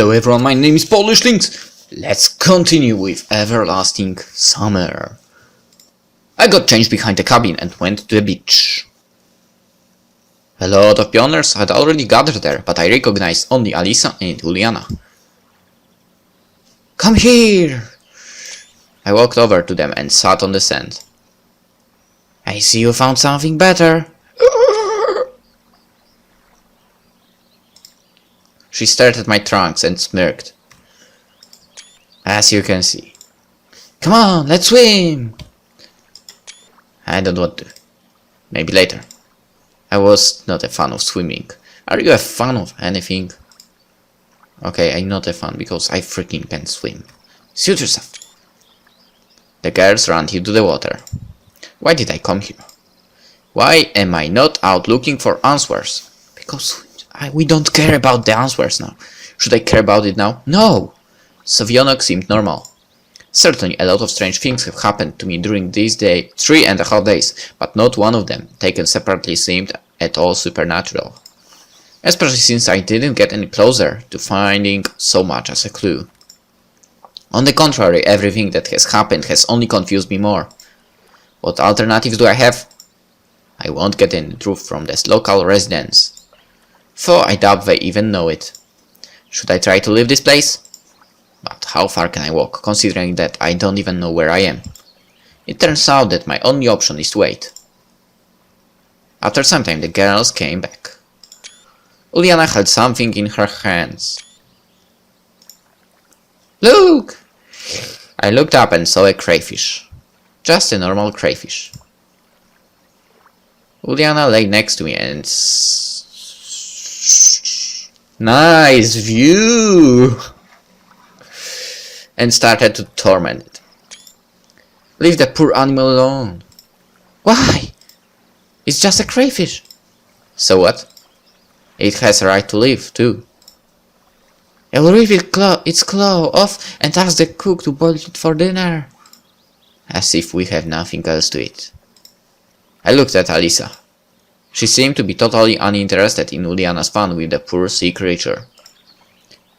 Hello everyone, my name is PolishLynx. Let's continue with Everlasting Summer. I got changed behind the cabin and went to the beach. A lot of pioneers had already gathered there, but I recognized only Alisa and Uliana. Come here! I walked over to them and sat on the sand. I see you found something better. She stared at my trunks and smirked. As you can see. Come on, let's swim! I don't want to. Maybe later. I was not a fan of swimming. Are you a fan of anything? Okay, I'm not a fan because I freaking can't swim. Suit yourself. The girls ran into the water. Why did I come here? Why am I not out looking for answers? Because we don't care about the answers now. Should I care about it now? No! Sovyonok seemed normal. Certainly a lot of strange things have happened to me during these 3.5 days, but not one of them, taken separately, seemed at all supernatural. Especially since I didn't get any closer to finding so much as a clue. On the contrary, everything that has happened has only confused me more. What alternatives do I have? I won't get any truth from the local residents. For I doubt they even know it. Should I try to leave this place? But how far can I walk, considering that I don't even know where I am? It turns out that my only option is to wait. After some time the girls came back. Uliana held something in her hands. Look! I looked up and saw a crayfish. Just a normal crayfish. Uliana lay next to me and... Nice view! And started to torment it. Leave the poor animal alone. Why? It's just a crayfish. So what? It has a right to live, too. I will rip its claw off and ask the cook to boil it for dinner. As if we have nothing else to eat. I looked at Alisa. She seemed to be totally uninterested in Uliana's fun with the poor sea creature.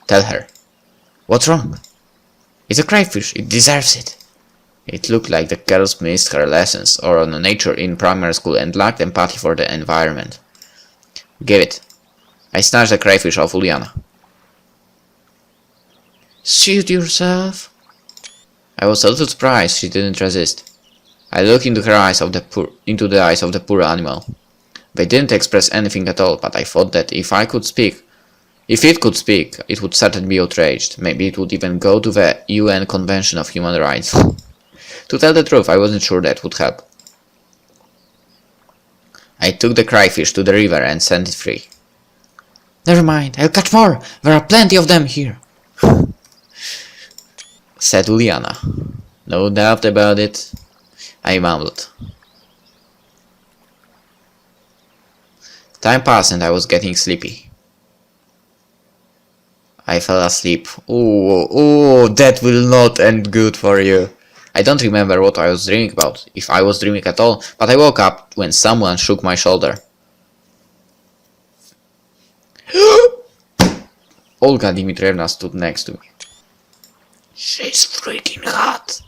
Tell her. What's wrong? It's a crayfish, it deserves it. It looked like the girls missed her lessons or on nature in primary school and lacked empathy for the environment. Give it. I snatched the crayfish off Uliana. Suit yourself. I was a little surprised she didn't resist. I looked into the eyes of the poor animal. They didn't express anything at all, but I thought that if it could speak, it would certainly be outraged. Maybe it would even go to the UN Convention of Human Rights. To tell the truth, I wasn't sure that would help. I took the crayfish to the river and sent it free. Never mind, I'll catch more. There are plenty of them here. Said Uliana. No doubt about it. I mumbled. Time passed and I was getting sleepy. I fell asleep. Oh, that will not end good for you. I don't remember what I was dreaming about, if I was dreaming at all, but I woke up when someone shook my shoulder. Olga Dmitrievna stood next to me. She's freaking hot.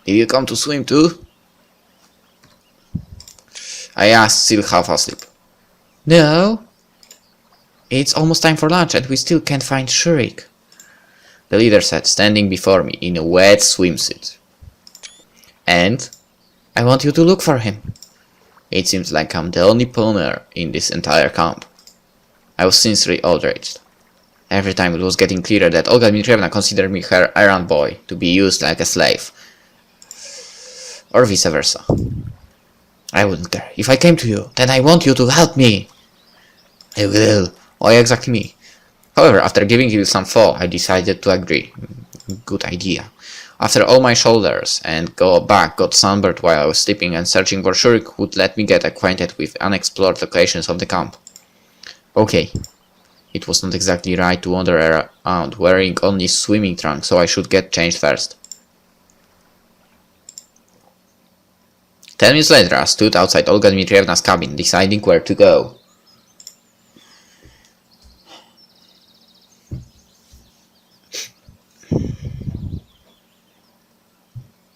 Did you come to swim too? I asked, still half asleep. No. It's almost time for lunch and we still can't find Shurik. The leader said, standing before me in a wet swimsuit. And? I want you to look for him. It seems like I'm the only pioneer in this entire camp. I was sincerely outraged. Every time it was getting clearer that Olga Dmitrievna considered me her errand boy, to be used like a slave. Or vice versa. I wouldn't care. If I came to you, then I want you to help me. I will. Why exactly me? However, after giving you some thought, I decided to agree. Good idea. After all my shoulders and got sunburned while I was sleeping and searching for Shurik would let me get acquainted with unexplored locations of the camp. Okay. It was not exactly right to wander around wearing only swimming trunks, so I should get changed first. 10 minutes later, I stood outside Olga Dmitrievna's cabin, deciding where to go.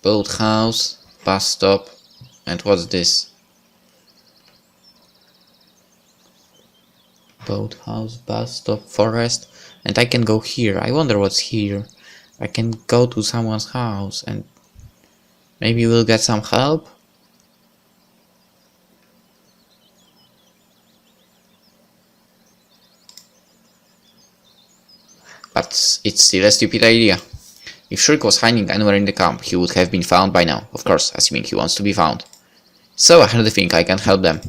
Boathouse, bus stop, and what's this? Boathouse, bus stop, forest, and I can go here. I wonder what's here. I can go to someone's house and maybe we'll get some help. But it's still a stupid idea. If Shriek was hiding anywhere in the camp, he would have been found by now, of course, assuming he wants to be found. So I hardly think I can help them.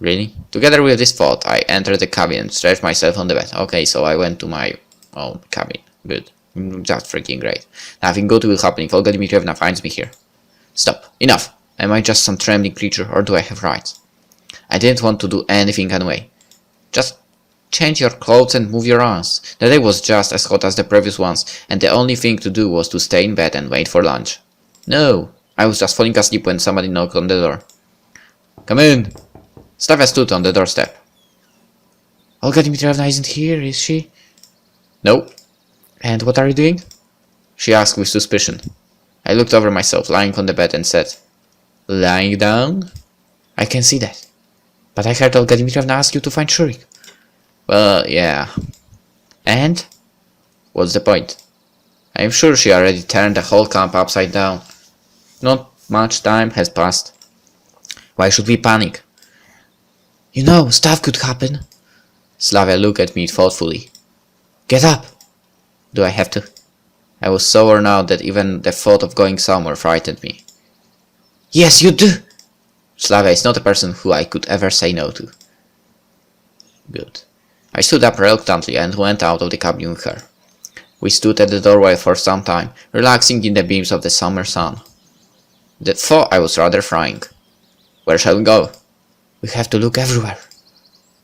Really? Together with this thought, I entered the cabin and stretched myself on the bed. Okay, so I went to my own cabin. Good. Just freaking great. Nothing good will happen if Olga Dmitrievna finds me here. Stop. Enough. Am I just some trembling creature, or do I have rights? I didn't want to do anything anyway. Just change your clothes and move your arms. The day was just as hot as the previous ones, and the only thing to do was to stay in bed and wait for lunch. No, I was just falling asleep when somebody knocked on the door. Come in! Slavia stood on the doorstep. Olga Dmitrievna isn't here, is she? No. And what are you doing? She asked with suspicion. I looked over myself, lying on the bed, and said, Lying down? I can see that. But I heard Olga Dmitrievna ask you to find Shriek. Well, yeah. And? What's the point? I'm sure she already turned the whole camp upside down. Not much time has passed. Why should we panic? You know, stuff could happen. Slavia looked at me thoughtfully. Get up! Do I have to? I was so worn out that even the thought of going somewhere frightened me. Yes, you do! Slavia is not a person who I could ever say no to. Good. I stood up reluctantly and went out of the cabin with her. We stood at the doorway for some time, relaxing in the beams of the summer sun. The thought I was rather frying. Where shall we go? We have to look everywhere.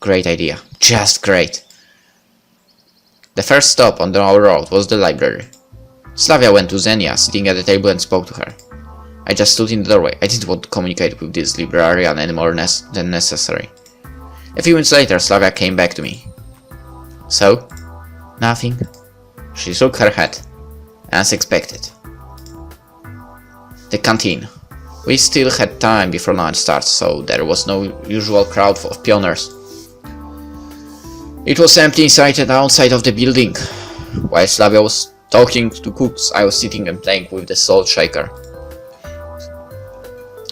Great idea. Just great. The first stop on our road was the library. Slavia went to Xenia, sitting at the table, and spoke to her. I just stood in the doorway. I didn't want to communicate with this librarian any more than necessary. A few minutes later, Slavia came back to me. So? Nothing. She shook her head. As expected. The canteen. We still had time before lunch starts, so there was no usual crowd of pioneers. It was empty inside and outside of the building. While Slavia was talking to cooks, I was sitting and playing with the salt shaker.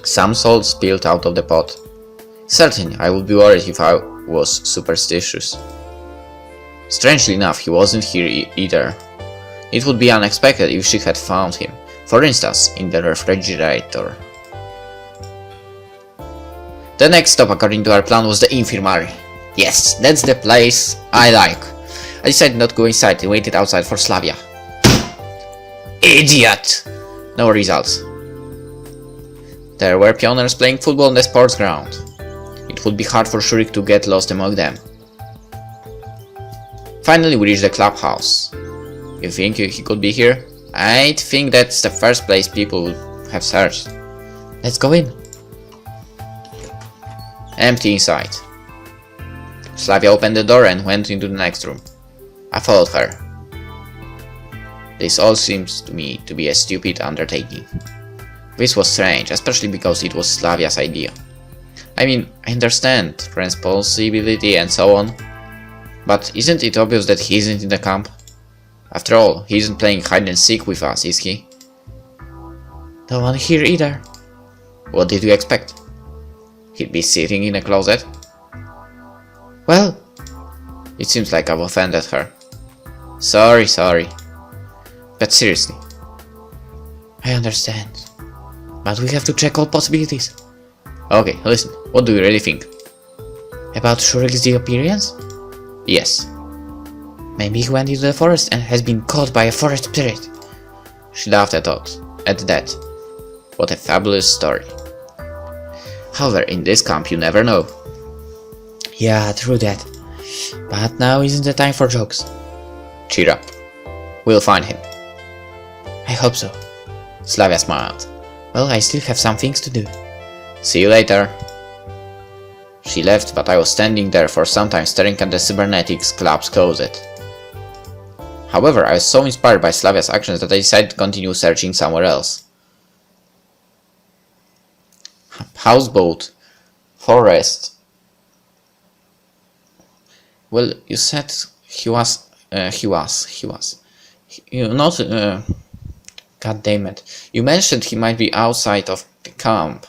Some salt spilled out of the pot. Certainly, I would be worried if I was superstitious. Strangely enough, he wasn't here either. It would be unexpected if she had found him, for instance, in the refrigerator. The next stop, according to our plan, was the infirmary. Yes, that's the place I like. I decided not to go inside and waited outside for Slavia. Idiot! No results. There were pioneers playing football on the sports ground. It would be hard for Shriek to get lost among them. Finally, we reached the clubhouse. You think he could be here? I think that's the first place people would have searched. Let's go in. Empty inside. Slavia opened the door and went into the next room. I followed her. This all seems to me to be a stupid undertaking. This was strange, especially because it was Slavia's idea. I mean, I understand responsibility and so on, but isn't it obvious that he isn't in the camp? After all, he isn't playing hide and seek with us, is he? No one here either. What did you expect? He'd be sitting in a closet? Well, it seems like I've offended her. Sorry. But seriously. I understand. But we have to check all possibilities. Okay, listen, what do you really think? About Shriek's disappearance? Yes. Maybe he went into the forest and has been caught by a forest spirit. She laughed at that. What a fabulous story. However, in this camp you never know. Yeah, true that. But now isn't the time for jokes. Cheer up. We'll find him. I hope so. Slavia smiled. Well, I still have some things to do. See you later. She left, but I was standing there for some time staring at the cybernetics club's closet. However, I was so inspired by Slavia's actions that I decided to continue searching somewhere else. Houseboat. Forest. Well, you said he was. God damn it. You mentioned he might be outside of the camp.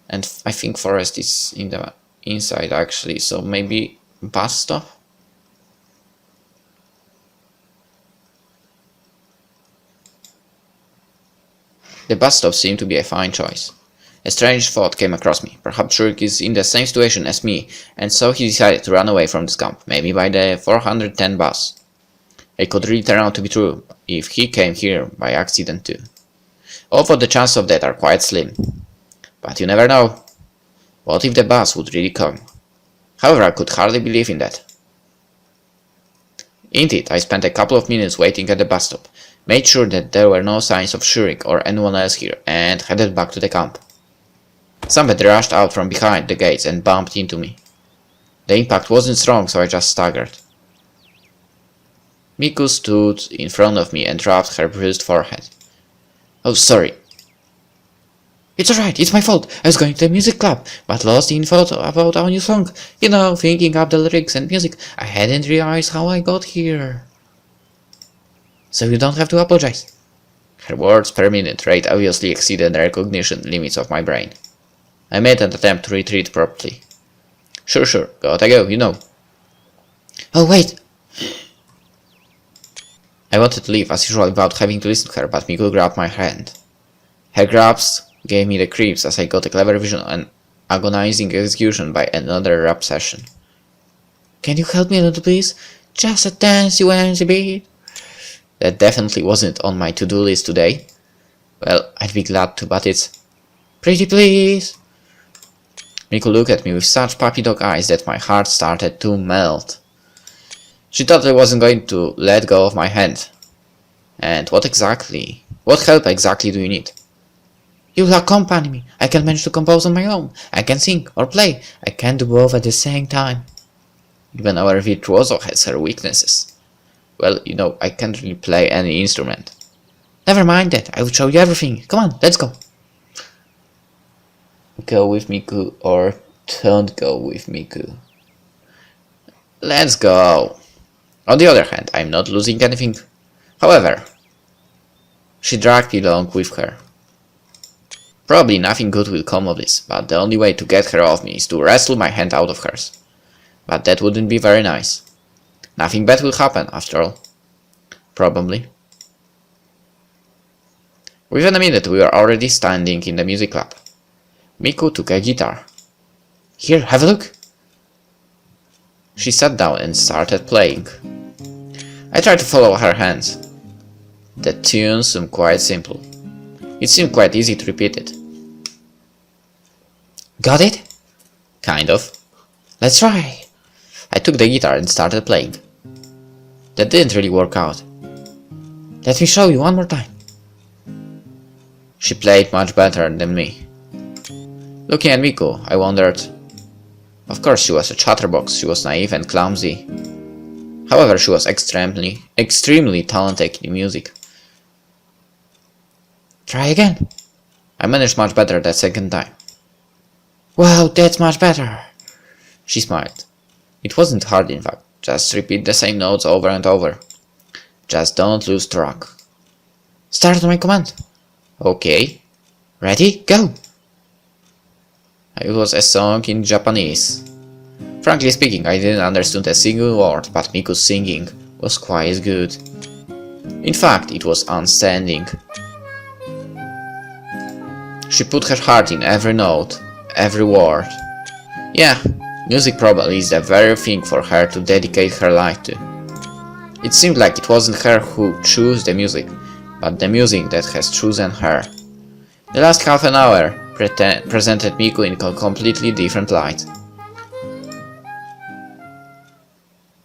And I think forest is in the inside actually, so maybe bus stop? The bus stop seemed to be a fine choice. A strange thought came across me. Perhaps Shurk is in the same situation as me, and so he decided to run away from this camp, maybe by the 410 bus. It could really turn out to be true, if he came here by accident too. Although the chances of that are quite slim. But you never know. What if the bus would really come? However, I could hardly believe in that. Indeed, I spent a couple of minutes waiting at the bus stop, made sure that there were no signs of Shurik or anyone else here, and headed back to the camp. Somebody rushed out from behind the gates and bumped into me. The impact wasn't strong, so I just staggered. Miku stood in front of me and rubbed her bruised forehead. Oh, sorry. It's alright, it's my fault. I was going to the music club, but lost the info about our new song. You know, thinking up the lyrics and music. I hadn't realized how I got here. So you don't have to apologize. Her words per minute rate obviously exceeded the recognition limits of my brain. I made an attempt to retreat properly. Sure, gotta go, you know. Oh, wait! I wanted to leave as usual without having to listen to her, but Miku grabbed my hand. Her grabs gave me the creeps as I got a clever vision and agonizing execution by another rap session. Can you help me a little please? Just a dance you want to beat? That definitely wasn't on my to-do list today. Well, I'd be glad to, but it's... Pretty please! Miku looked at me with such puppy dog eyes that my heart started to melt. She thought I wasn't going to let go of my hand. And what help exactly do you need? You'll accompany me. I can manage to compose on my own. I can sing or play. I can do both at the same time. Even our virtuoso has her weaknesses. Well, you know, I can't really play any instrument. Never mind that. I will show you everything. Come on, let's go. Go with Miku or don't go with Miku. Let's go. On the other hand, I'm not losing anything. However, she dragged me along with her. Probably nothing good will come of this, but the only way to get her off me is to wrestle my hand out of hers. But that wouldn't be very nice. Nothing bad will happen, after all. Probably. Within a minute we were already standing in the music club. Miku took a guitar. Here, have a look! She sat down and started playing. I tried to follow her hands. The tune seemed quite simple. It seemed quite easy to repeat it. Got it? Kind of. Let's try. I took the guitar and started playing. That didn't really work out. Let me show you one more time. She played much better than me. Looking at Miku, I wondered. Of course she was a chatterbox, she was naive and clumsy. However, she was extremely talented in music. Try again. I managed much better that second time. Wow, that's much better. She smiled. It wasn't hard in fact, just repeat the same notes over and over. Just don't lose track. Start on my command. Okay. Ready? Go! It was a song in Japanese. Frankly speaking, I didn't understand a single word, but Miku's singing was quite good. In fact, it was outstanding. She put her heart in every note, every word. Yeah, music probably is the very thing for her to dedicate her life to. It seemed like it wasn't her who chose the music, but the music that has chosen her. The last half an hour presented Miku in a completely different light.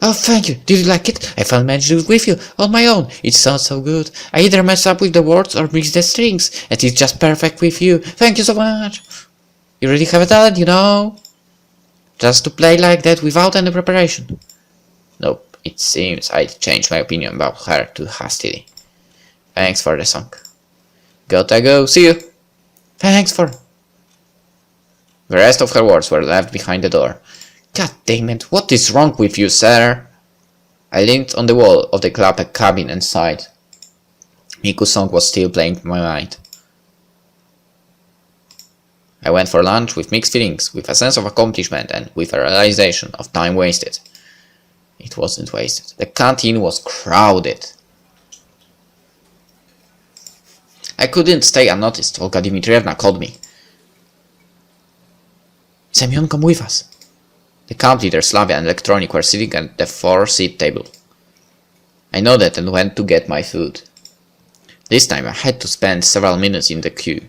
Oh, thank you. Did you like it? I found magic with you, on my own. It sounds so good. I either mess up with the words or mix the strings, and it's just perfect with you. Thank you so much. You really have a talent, you know. Just to play like that without any preparation. Nope. It seems I changed my opinion about her too hastily. Thanks for the song. Gotta go, see you! Thanks for... The rest of her words were left behind the door. God damn it, what is wrong with you, sir? I leaned on the wall of the club cabin and sighed. Miku's song was still playing in my mind. I went for lunch with mixed feelings, with a sense of accomplishment and with a realization of time wasted. It wasn't wasted. The canteen was crowded. I couldn't stay unnoticed. Olga Dmitrievna called me. Semyon, come with us. The camp leader, Slavia and Electronic were sitting at the 4-seat table. I nodded and went to get my food. This time I had to spend several minutes in the queue.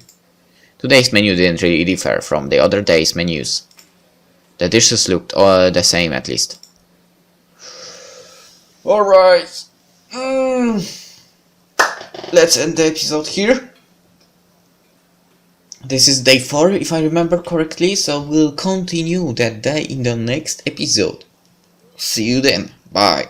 Today's menu didn't really differ from the other day's menus. The dishes looked all the same, at least. Alright. Let's end the episode here. This is day 4, if I remember correctly, so we'll continue that day in the next episode. See you then. Bye.